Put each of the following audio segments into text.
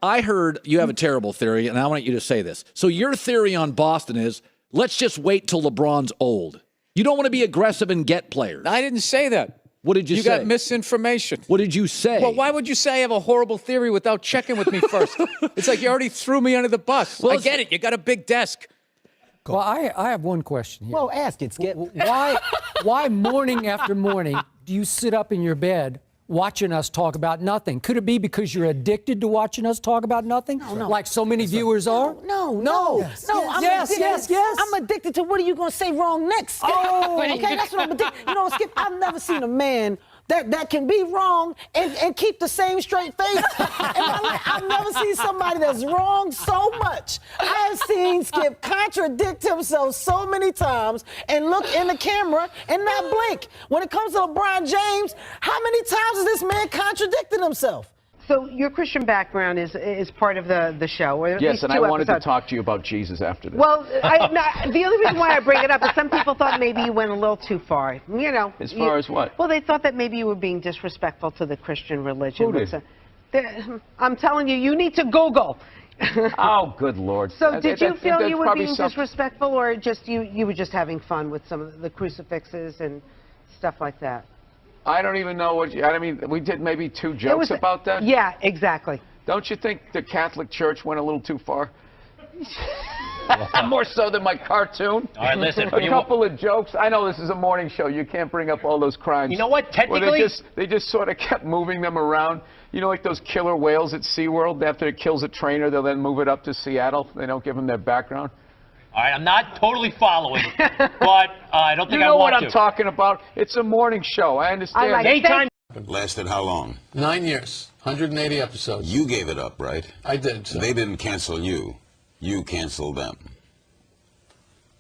I heard you have a terrible theory, and I want you to say this. So your theory on Boston is, let's just wait till LeBron's old. You don't want to be aggressive and get players. I didn't say that. What did you say? You got misinformation. What did you say? Well, why would you say I have a horrible theory without checking with me first? It's like you already threw me under the bus. Well, I get it. You got a big desk. Well, I have one question here. Well, ask it, Skip. Why morning after morning do you sit up in your bed watching us talk about nothing? Could it be because you're addicted to watching us talk about nothing? No. Like so many viewers are? No. Yes. I'm addicted to what are you going to say wrong next, Skip? Oh. Okay, that's what I'm addicted. You know, Skip, I've never seen a man that can be wrong and keep the same straight face. In my life, I've never seen somebody that's wrong so much. I've seen Skip contradict himself so many times and look in the camera and not blink. When it comes to LeBron James, how many times has this man contradicted himself? So your Christian background is part of the show. Or at Yes, least and two I wanted episodes. to talk to you about Jesus after this. Well, the only reason why I bring it up is some people thought maybe you went a little too far. You know. As far as what? Well, they thought that maybe you were being disrespectful to the Christian religion. Who did? I'm telling you, you need to Google. Oh, good Lord. So did you feel that's you were probably being disrespectful, or just you were just having fun with some of the crucifixes and stuff like that? I don't even know what I mean, we did maybe 2 jokes about that. Yeah, exactly. Don't you think the Catholic Church went a little too far? More so than my cartoon. All right, listen. A couple of jokes. I know this is a morning show. You can't bring up all those crimes. You know what? Technically, well, they just sort of kept moving them around. You know, like those killer whales at SeaWorld. After it kills a trainer, they'll then move it up to Seattle. They don't give them their background. all right, I'm not totally following, but I don't think You know I want what to. I'm talking about. It's a morning show. I understand. I like it. Daytime. Lasted how long? 9 years, 180 episodes. You gave it up, right? I did. So. They didn't cancel you. You canceled them.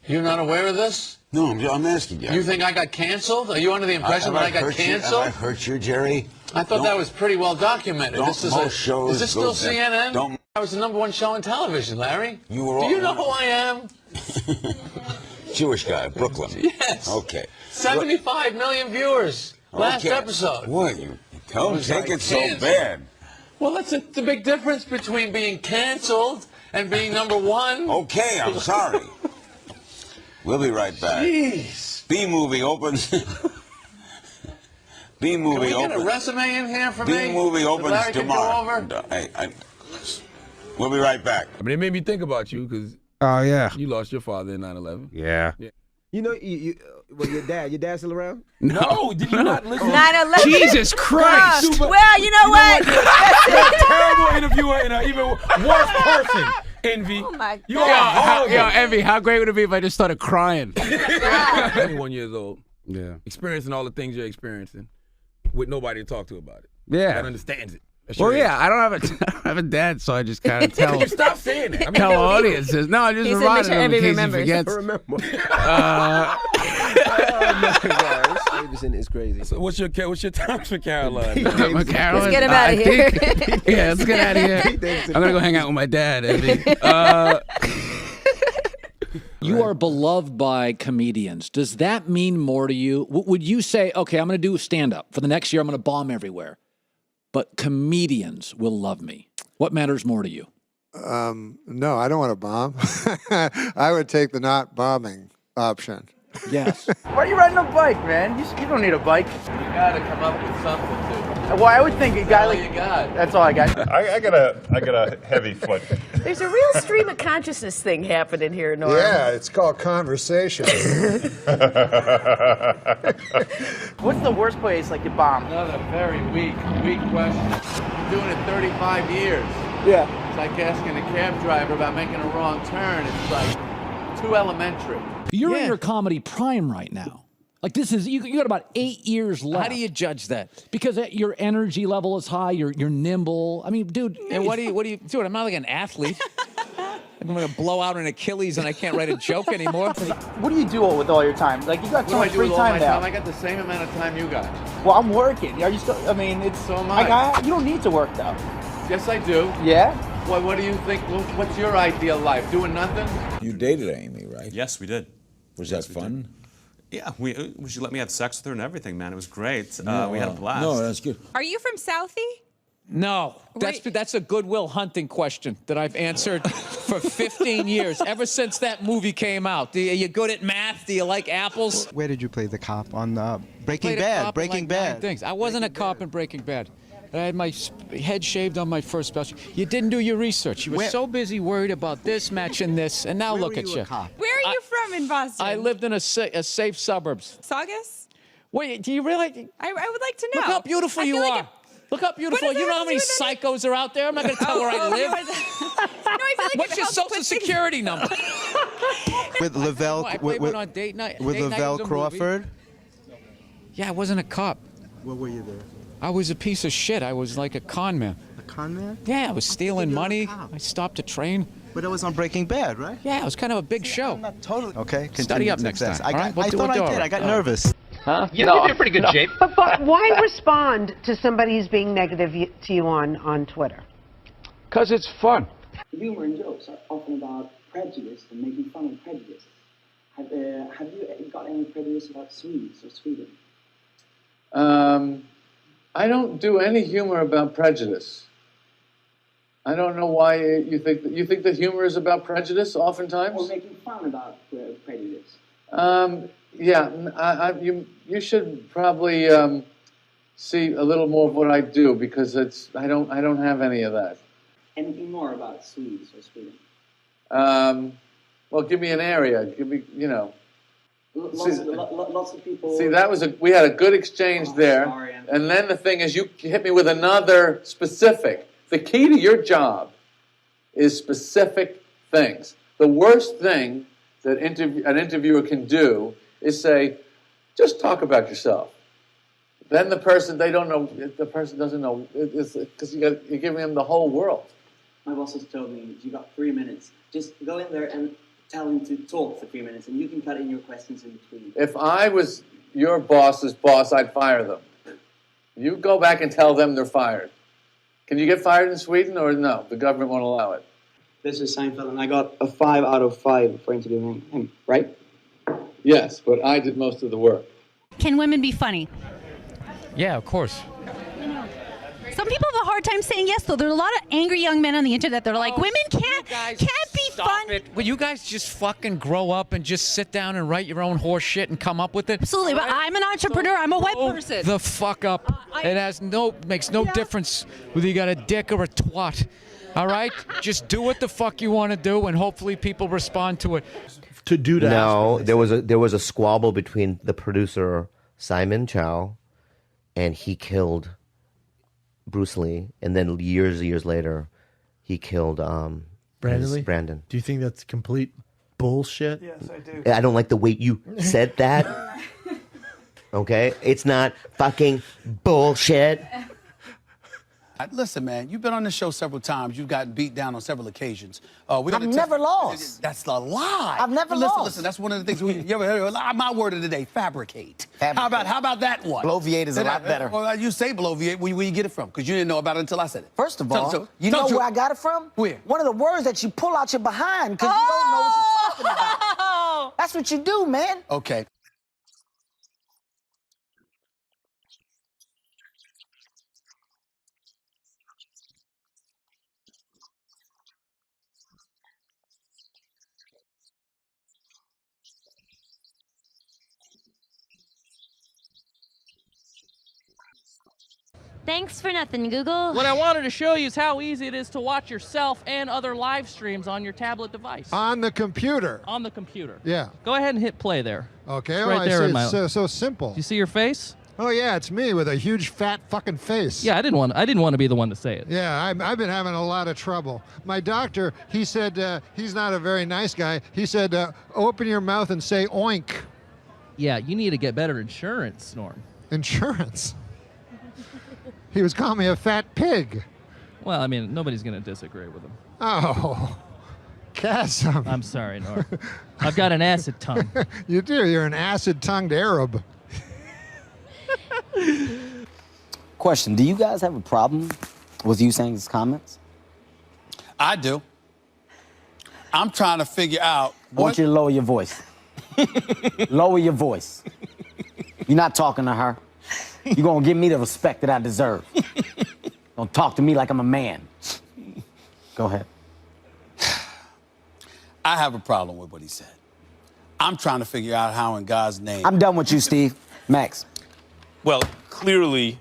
You're not aware of this? No, I'm asking you. You think I got canceled? Are you under the impression that I got canceled? Have I hurt you, Jerry? I thought that was pretty well documented. Most shows is this still go- CNN? don't- I was the #1 show on television, Larry. You were Do you know all- who I am? Jewish guy, Brooklyn. Yes. Okay. 75 million viewers. Last Okay. episode. What? You don't was take like it so canceled. bad. Well, that's the big difference between being canceled and being #1. Okay, I'm sorry. We'll be right back. Jeez. B-movie opens. Can B-movie we get a opens. resume in here for me? B-movie that opens Larry can go tomorrow. over? We'll be right back. I mean, it made me think about you because you lost your father in 9/11. Yeah. You know, well, your dad's still around? No, did you not listen? 9/11. Jesus Christ. Well, you know what? You're a terrible interviewer and an even worse person, Envy. Oh my You God. are horrible. Yo, Envy, how great would it be if I just started crying? 21 years old, Yeah. experiencing all the things you're experiencing with nobody to talk to about it. Yeah. That understands it. That's Well, your yeah, age. I don't have a dad, so I just kind of tell You stop saying that. I mean, tell that was- audiences. No, I just He said, reminded make sure him in Envy case he remembers. forgets. Remember. It's crazy. So what's your times for Caroline? Let's get him outta here. Yeah, let's get out of here. I'm gonna go hang out with my dad, Envy. You are beloved by comedians. Does that mean more to you? Would you say, okay, I'm going to do stand-up. For the next year, I'm going to bomb everywhere. But comedians will love me. What matters more to you? No, I don't want to bomb. I would take the not bombing option. Yes. Why are you riding a bike, man? You don't need a bike. You got to come up with something to. Well, I would think a guy like you got. that's all I got. I got a heavy foot. There's a real stream of consciousness thing happening here, Norm. Yeah, it's called conversation. What's the worst place like you bomb? Another very weak question. I'm doing it 35 years. Yeah. It's like asking a cab driver about making a wrong turn. It's like too elementary. You're in your comedy prime right now. Like this is, you got about 8 years left. How do you judge that? Because your energy level is high, you're nimble. I mean, dude. And what do you do? I'm not like an athlete. I'm gonna blow out an Achilles and I can't write a joke anymore. What do you do with all your time? Like you got What so do I much do free with all my time now. time? I got the same amount of time you got. Well, I'm working. Are you still? I mean, it's So am I. You don't need to work though. Yes, I do. Yeah. What do you think? What's your ideal life? Doing nothing? You dated Amy, right? Yes, we did. Was that fun? Yeah, she let me have sex with her and everything, man. It was great. We had a blast. No, that's good. Are you from Southie? No, that's a Goodwill Hunting question that I've answered for 15 years, ever since that movie came out. Are you good at math? Do you like apples? Where did you play the cop on Breaking Played a Bad? cop in Breaking like Bad. 9 things. I wasn't a cop in Breaking Bad. I had my head shaved on my first special. You didn't do your research. You were so busy worried about this matching this, and now look at you. Where are you from in Boston? I lived in a safe suburbs. Saugus? Wait, do you really? I would like to know. Look how beautiful you are. Look how beautiful. You know how many psychos are out there? I'm not going to tell where I live. No, I feel like What's your social security number? With Lavelle, I played one on date night. with Date night Lavelle was a movie. Crawford. Yeah, I wasn't a cop. What were you there? I was a piece of shit. I was like a con man. A con man? Yeah, I was stealing money. I stopped a train. But it was on Breaking Bad, right? Yeah, it was kind of a big show. Totally. Okay, Study up continued next success. time. I all right? thought I did. I got nervous. Huh? You know, you're in pretty good shape. But why respond to somebody who's being negative to you on Twitter? Because it's fun. Humor and jokes are often about prejudice and making fun of prejudice. Have you got any prejudice about Swedes or Sweden? I don't do any humor about prejudice. I don't know why you think that humor is about prejudice oftentimes. Or making fun about prejudice. Yeah, you should probably see a little more of what I do, because I don't have any of that. Anything more about Swedes or Sweden? Well, give me an area. Give me, you know. Lots of people. See, we had a good exchange there, sorry, and then the thing is, you hit me with another specific. The key to your job is specific things. The worst thing that an interviewer can do is say, just talk about yourself. Then the person doesn't know, because you're giving them the whole world. My boss has told me, you got 3 minutes. Just go in there and tell him to talk for 3 minutes, and you can cut in your questions in between. If I was your boss's boss, I'd fire them. You go back and tell them they're fired. Can you get fired in Sweden, or no? The government won't allow it. This is Seinfeld, and I got a 5 out of 5 for interviewing him, right? Yes, but I did most of the work. Can women be funny? Yeah, of course. Some people have a hard time saying yes, though. There's a lot of angry young men on the internet that are like, women can't be funny. Will you guys just fucking grow up and just sit down and write your own horse shit and come up with it? Absolutely, but I'm an entrepreneur. I'm a white person. The fuck up. It makes no difference whether you got a dick or a twat. All right? Just do what the fuck you want to do, and hopefully people respond to it. To do that. No, there was a squabble between the producer Simon Chow, and he killed Bruce Lee, and then years later, he killed Brandon Lee? Brandon. Do you think that's complete bullshit? Yes, I do. I don't like the way you said that. Okay, it's not fucking bullshit. Listen, man, you've been on this show several times. You've gotten beat down on several occasions. I've never lost. That's a lie. I've never lost. Listen, that's one of the things. You ever heard my word of the day? Fabricate. How about that one? Bloviate is a lot better. Well, you say bloviate. Where you get it from? Because you didn't know about it until I said it. First of all, you tell know the where I got it from? Where? One of the words that you pull out your behind because you don't know what you're talking about. That's what you do, man. Okay. Thanks for nothing, Google. What I wanted to show you is how easy it is to watch yourself and other live streams on your tablet device. On the computer. On the computer. Yeah. Go ahead and hit play there. Okay. It's Oh, right I there see. in my. It's so simple. Do you see your face? Oh yeah, it's me with a huge fat fucking face. Yeah, I didn't want to be the one to say it. Yeah, I've been having a lot of trouble. My doctor, he said he's not a very nice guy. He said, open your mouth and say oink. Yeah, you need to get better insurance, Norm. Insurance? He was calling me a fat pig. Well, I mean, nobody's going to disagree with him. Oh, chasm. I'm sorry, Norm. I've got an acid tongue. You do. You're an acid-tongued Arab. Question, do you guys have a problem with Usain's comments? I do. I'm trying to figure out I want you to lower your voice. Lower your voice. You're not talking to her. You're going to give me the respect that I deserve. Don't talk to me like I'm a man. Go ahead. I have a problem with what he said. I'm trying to figure out how in God's name. I'm done with you, Steve. Max. Well, clearly